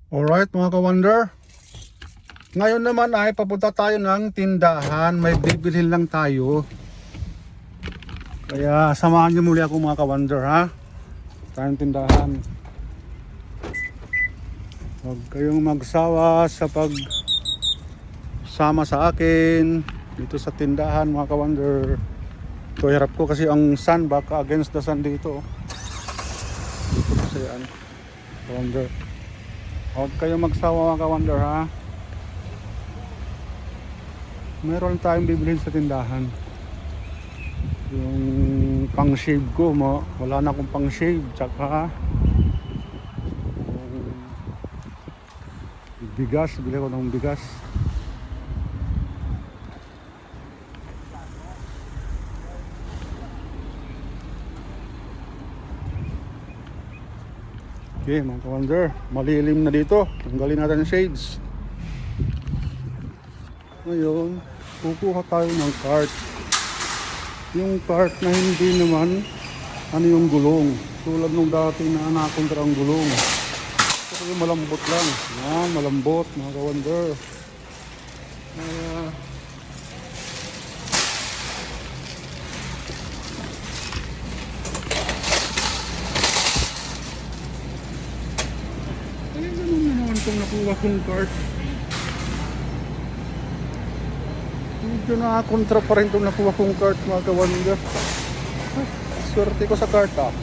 Alright mga ka-wonder, ngayon naman ay papunta tayo ng tindahan. May bibilhin lang tayo. Kaya samahan niyo muli ako mga ka-wonder, ha? Tayong tindahan. Huwag kayong magsawa sa pagsama sa akin dito sa tindahan mga ka-wonder. Ito, hirap ko kasi ang sun, baka against the sun dito. Dito kasi yan, ka-wonder. Huwag kayong magsawa mga ka-wonder, ha? Meron tayong bibilhin sa tindahan. Yung pang shave ko, wala na akong pang shave. Tsaka bigas, bili ko ng bigas. Okay mga ka-wonder, malilim na dito. Tanggalin natin yung shades. Ngayon, kukuha tayo ng cart. Yung cart na hindi naman yung gulong. Tulad nung dati na nakontra ang gulong. Ito yung malambot lang. Yan, malambot mga ka-wonder. Ganun na naman itong nakuha kong cart. Medyo nakakontra pa rin itong nakuha kong cart mga ka-wonder. Swerte ko sa cart, ah.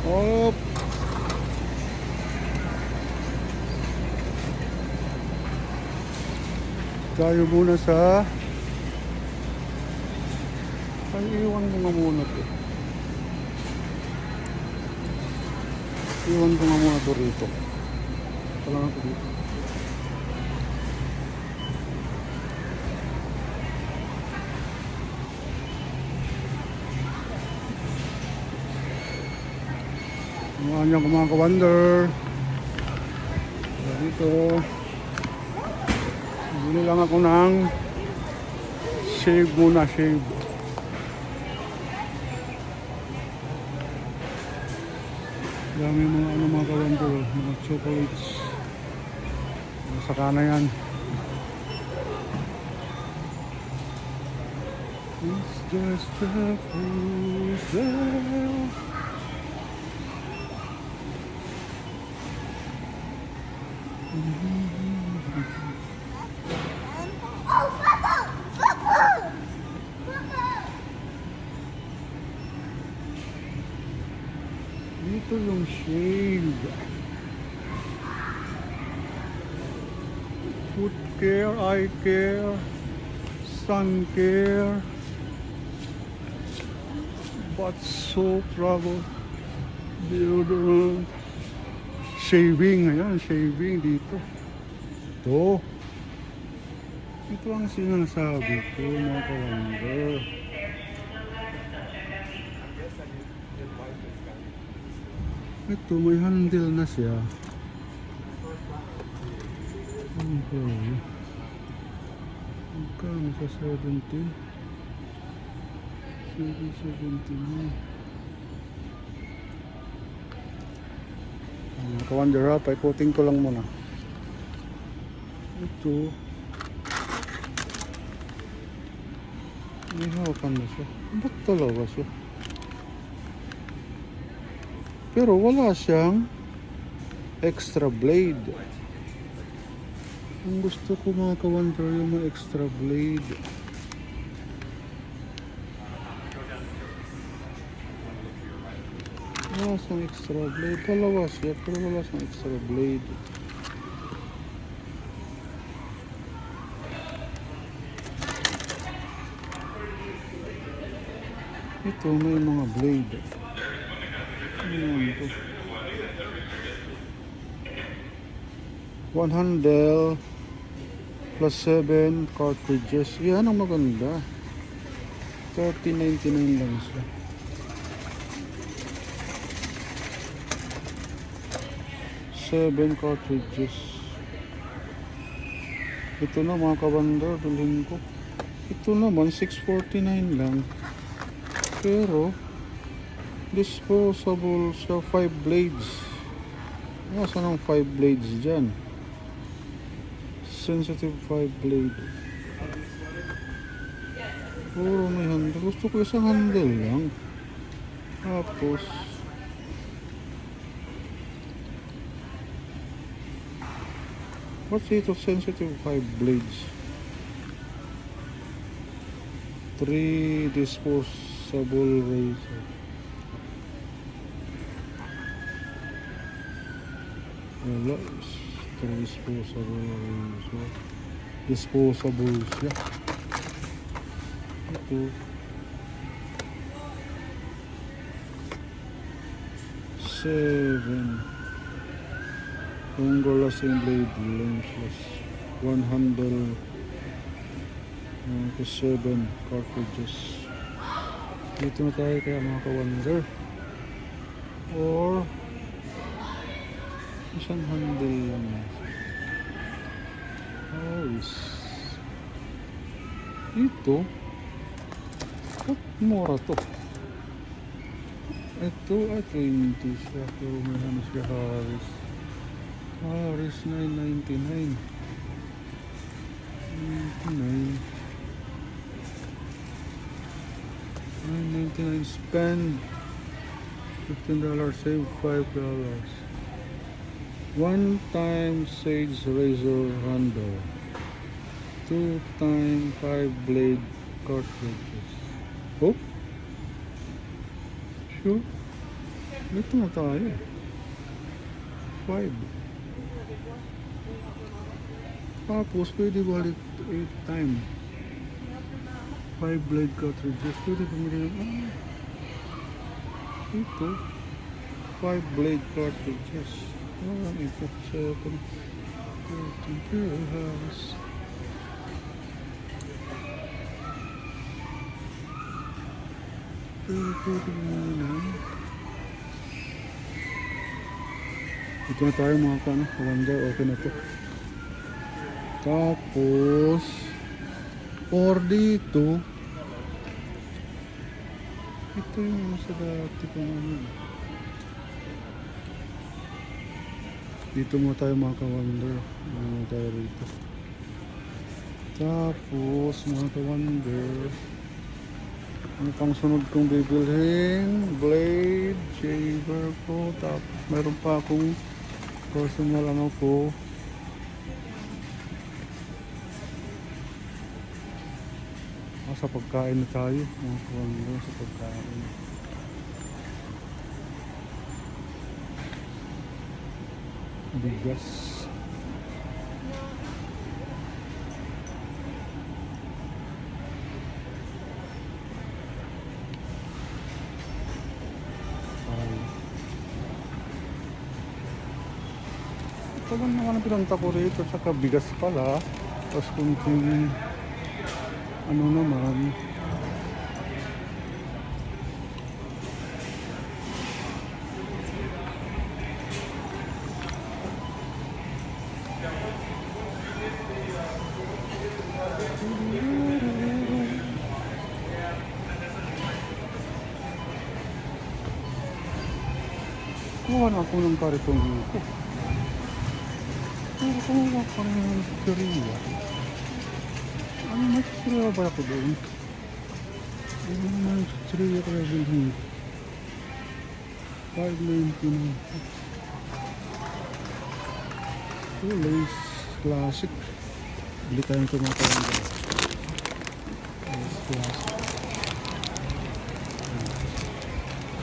Op. Tayo muna sa iwan ko nga muna ito. Iwan ko nga muna ito rito. Kailangan ko dito. Mga nyo mga ka-wonder. Dito. Bili lang ako ng shave muna, shave. Dami mga ka-wonder, mga chocolates. Saka na yan. It's just a fool. Dito yung shade. Foot care, eye care, sun care, butt soap, rubber, deodorant, shaving. Ayan, shaving dito. Ito ang sinasabi ko mga ka-wonder. Ito, may handle na siya. Okay. Magkano sa 70? 779. Mga ka-wonder, ha? Paiputin ko lang muna. Ito. May hawakan na siya. Ba't talaga siya? Pero wala siyang extra blade. Ang gusto ko mga ka-wonder yung may extra blade. Wala siyang extra blade. Dalawa siya pero wala siyang extra blade. Ito may mga blade. Ito. One handle plus 7 cartridges. Yan ang maganda. 30.99 lang siya. Seven cartridges. Ito na mga ka-wonder, bilhin ko. Ito naman 649 lang. Pero disposable sa 5 blades. Nasaan ang 5 blades dyan? Sensitive 5 blade. Puro may handle. Gusto ko isang handle lang. Tapos what's ito? Sensitive 5 blades. 3 disposable razor. Wala. 3 disposable razor. Disposable siya. Ito. 7. Longer lasting blade, lengthless. 1 handle. 7 cartridges. Dito na tayo kaya mga ka-wonder. Or isang handle lang. Ito. Mura to. Ito ay 20 siya. Pero may ano siya Harris. Harris 999. 999 spend $15, save $5. 1 time Sage razor handle. 2 time 5 blade cartridges. Oh? Sure? Ito na tayo. 5. Tapos pwede balik 8 time 5 blade cartridges. Pwede bumili ng ito 5 blade cartridges. Ito 7 13 house. Pwede bumili. Ito na tayo mga ka-wonder. Okay na to. Tapos or dito ito yung sa dati kong ano. Dito mo tayo mga ka-wonder. Ano tayo rito. Tapos mga ka-wonder, ano pang sunod kong bibilhin? Blade shaver ko. Tapos meron pa akong personal ano ko. Sa pagkain na tayo, mga ka-wonder, sa pagkain. Bigas. Ito ba naman ang pinunta ko rito, saka bigas pala. Tapos kunting ano naman, kuha na ako ng karitong dito. Pero kumuha pa rin ng chicheria. Ano, may chicheria ba ako doon? Ano naman yung chicheria kaya bilhin? 5.99. Ito, Lace Classic. Bili tayo ng tumatawang dito. Lace Classic.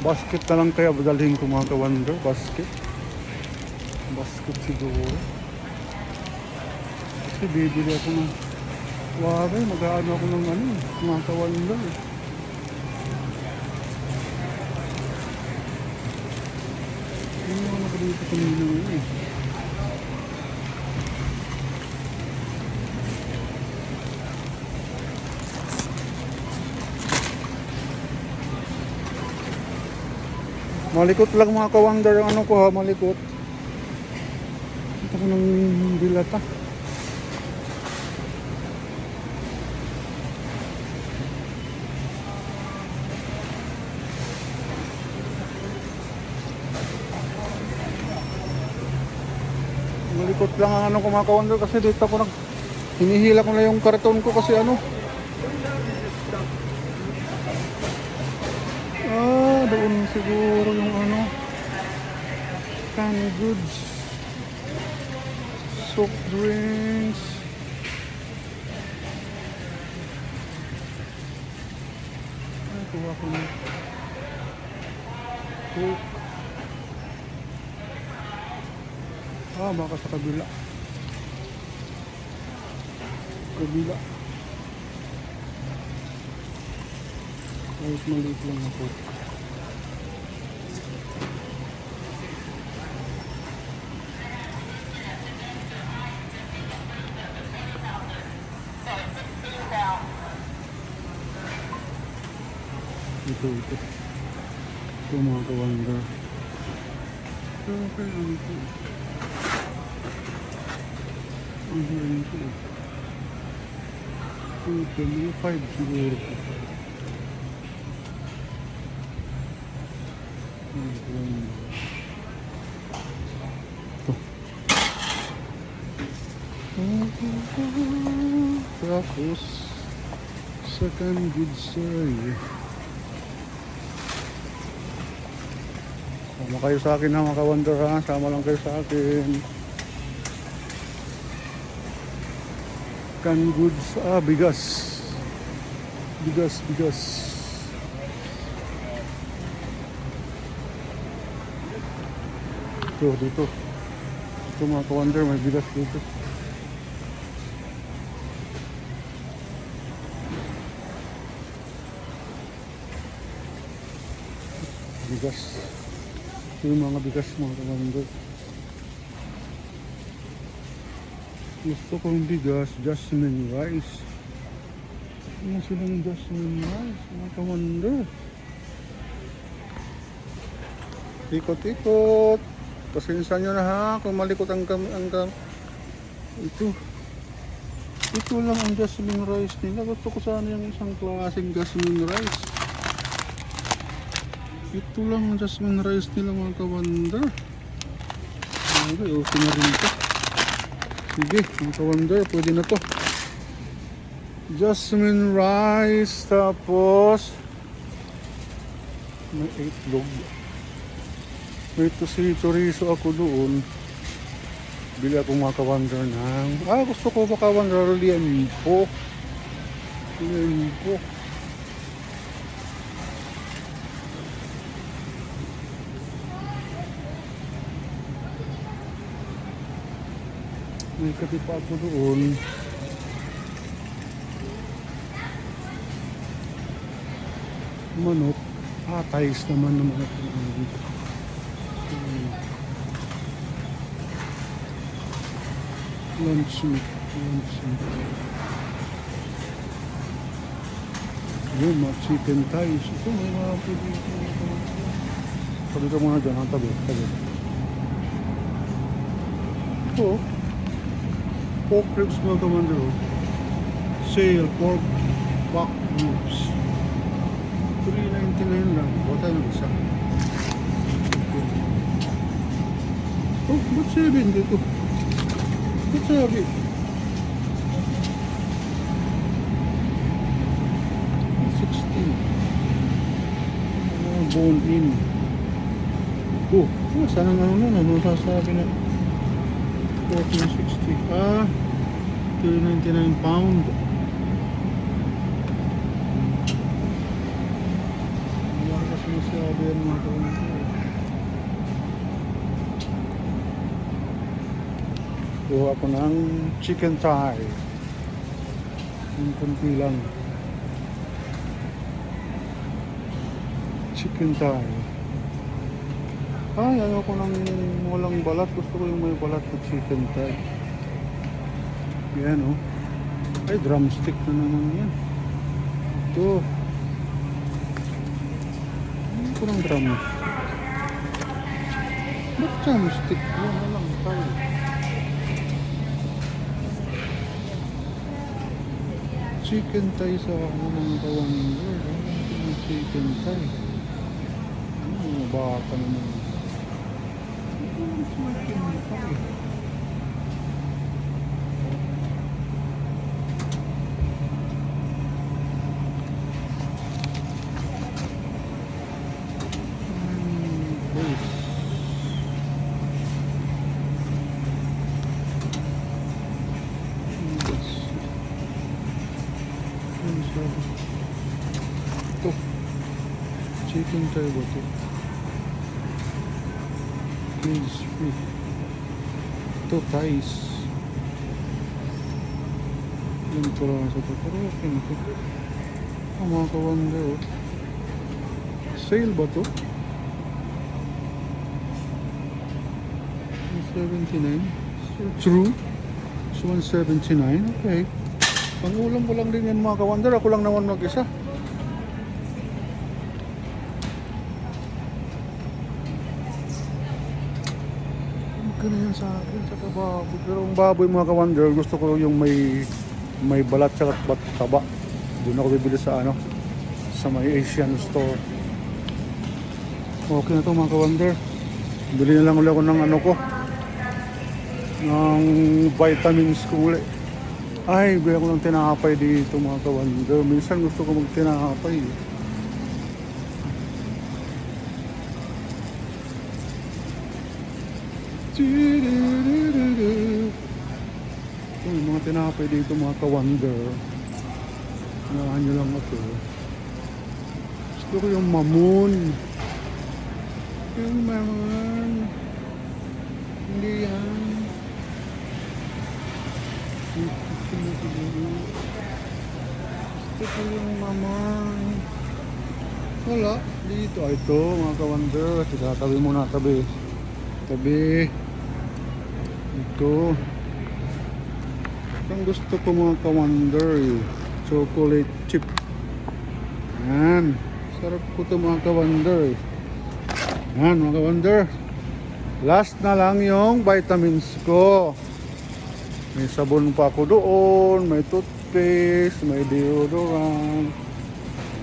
Basket na lang kaya badalhin ko mga ka-wonder. Basket siguro. Kasi bibili ako ng wagay, mag-aano ako ng ano, mga ka-wonder. Hindi mo na dito kanina eh. Malikot lang mga ka-wonder ang ano ko ha, malikot. Ito ko ng dilata. Malikot lang ang ano ko mga ka-wonder kasi dito ako hinihila ko na yung karton ko kasi ano. Doon siguro yung ano. Canned goods. Soft drinks. Kuha ko na. Coke. Baka sa kabila. Kabila. Kahit maliit lang na Coke. Ito. Ito mga ka-wonder. Okay lang ito. Ang hirin ito. Ito, mga 5 siguro. Ito. Tapos, second good side. Sama kayo sa akin ha mga ka-wonder ha. Sama lang kayo sa akin. Canned goods. Bigas. Bigas. Dito. Ito mga ka-wonder, may bigas dito. Bigas. Ito yung mga bigas mga ka-wonder. Gusto kong bigas, jasmine rice. Ano silang jasmine rice mga ka-wonder? Ikot-ikot. Pasensya nyo na ha kung malikot ang ito lang ang jasmine rice nila. Gusto ko sana yung isang klaseng jasmine rice. Ito lang ang jasmine rice nila mga ka-wonder. Okay na rin ito. Sige mga ka-wonder, pwede na to. Jasmine rice, tapos may itlog. May chorizo ako doon. Bili ako mga ka-wonder ng gusto ko mga ka-wonder liempo. May katipa ako doon. Manok. Tais naman ng mga dito. Lunch meat. Yun, mga chicken thighs. Ito, may mga pwede ito. Sabi ka muna dyan, tabi. Ito, pork ribs mga ka-wonder. Sale, pork back ribs. $3.99 lang. Bota ng isa. Ba't 7 dito? Ba't 7? Bone in. Sana ano sasabi na 1460. £3.99 pound. Wala kasi masabi yan mga taon ko. Kuha ako ng chicken thigh. Yung kunti lang. Chicken thigh. Ayaw ko ng walang balat. Gusto ko yung may balat na chicken thigh. Yan Ay, drumstick na naman yan. Ito. Ayaw ko ng drumstick. Ba't drumstick? Yan na lang tayo. Chicken thigh sa mga ka-wonder. Chicken thigh. Baka naman. Chicken thigh. Hintay ba ito? Cage free. Ito, ties. Yung piraso ito. Pero okay na ito. Ang mga ka-wonder, oh. Sale ba ito? 179. True. So 179. Okay. Ang ulam ko lang din yan mga ka-wonder. Ako lang naman mag-isa. Magkano yan sa akin? Saka baboy. Pero ang baboy mga ka-wonder, gusto ko yung may balat at taba. Doon ako bibili sa ano, sa may Asian store. Okay na to mga ka-wonder. Bili na lang ulit ako ng ano ko, ng vitamins ko ulit. Ay, bili ako ng tinapay dito mga ka-wonder. Minsan gusto ko mag-tinapay. Yung mga tinapay dito mga ka-wonder. Sinahan nyo lang ako. Gusto ko yung mamoon. Yung mamoon. Hindi yan. Gusto ko yung mamoon. Wala. Dito. Ito mga ka-wonder. Tabi muna. Tabi. Ito. Ang gusto ko mga ka-wonder. Chocolate chip. Yan. Sarap ko ito mga ka-wonder. Yan mga ka-wonder. Last na lang yung vitamins ko. May sabon pa ako doon. May toothpaste. May deodorant.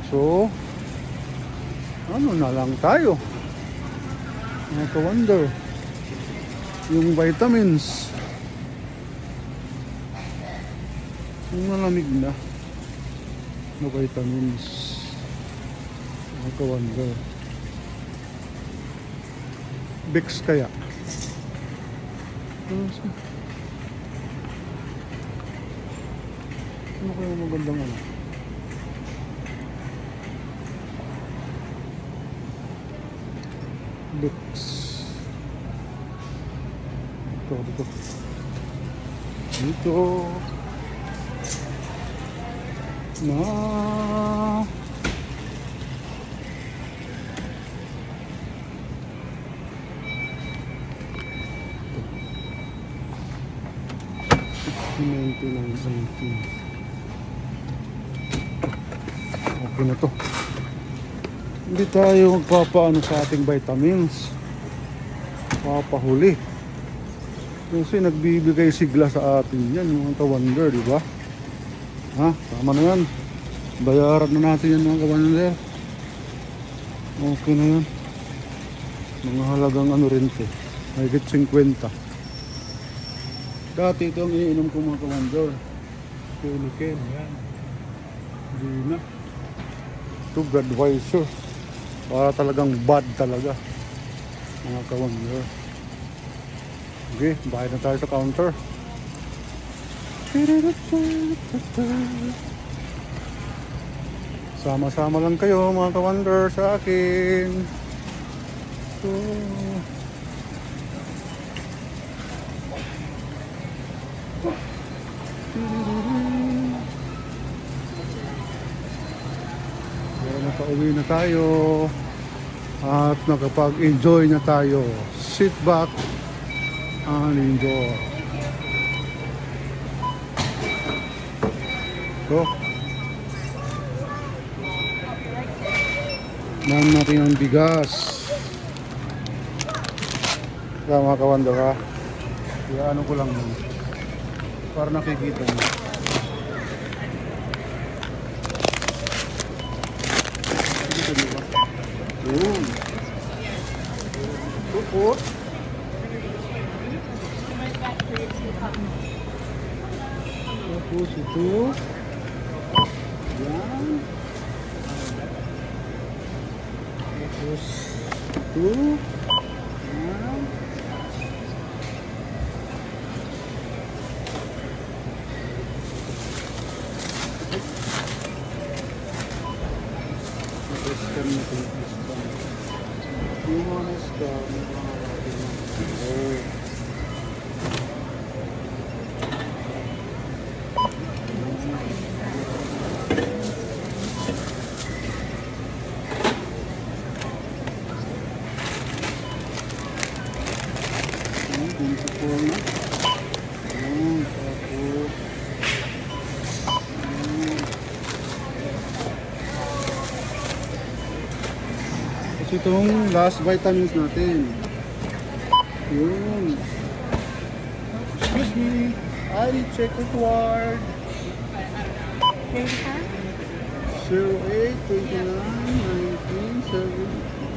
So, ano na lang tayo mga ka-wonder. Yung vitamins. Yung malamig na vitamins mga ka-wonder. Vicks kaya ano kaya magandang ano? Vicks. Dito na okay na to. Hindi tayo magpapaano sa ating vitamins, papahuli kasi nagbibigay sigla sa atin yan mga ka-wonder, di ba? Ha? Tama na yan. Bayaran na natin yan mga ka-wonder. Okay na yan. Mga halagang ano rin ito, mahigit 50. Dati ito ang iniinom ko mga ka-wonder. Pelican, yan. Hindi na. Ito Budweiser. Para talagang bad talaga mga ka-wonder. Okay, bayad na tayo sa counter. Sama-sama lang kayo mga ka-wonder sa akin. So, nakauwi na tayo at nakapag-enjoy na tayo. Sit back and enjoy. So, naman natin ang bigas. Kaya mga ka-wonder ha, kaya ano ko lang nun para nakikita nyo. Nakikita nyo ba? Yun. Tupot. Tapos ito. Yan. Tapos ito. Yan. Tapos kami ito. 24 na. Ayan, tapos. Ayan. Tapos itong last vitamins natin. Yun. Excuse me. I check it ward. Data? 08, 29, 19, 7.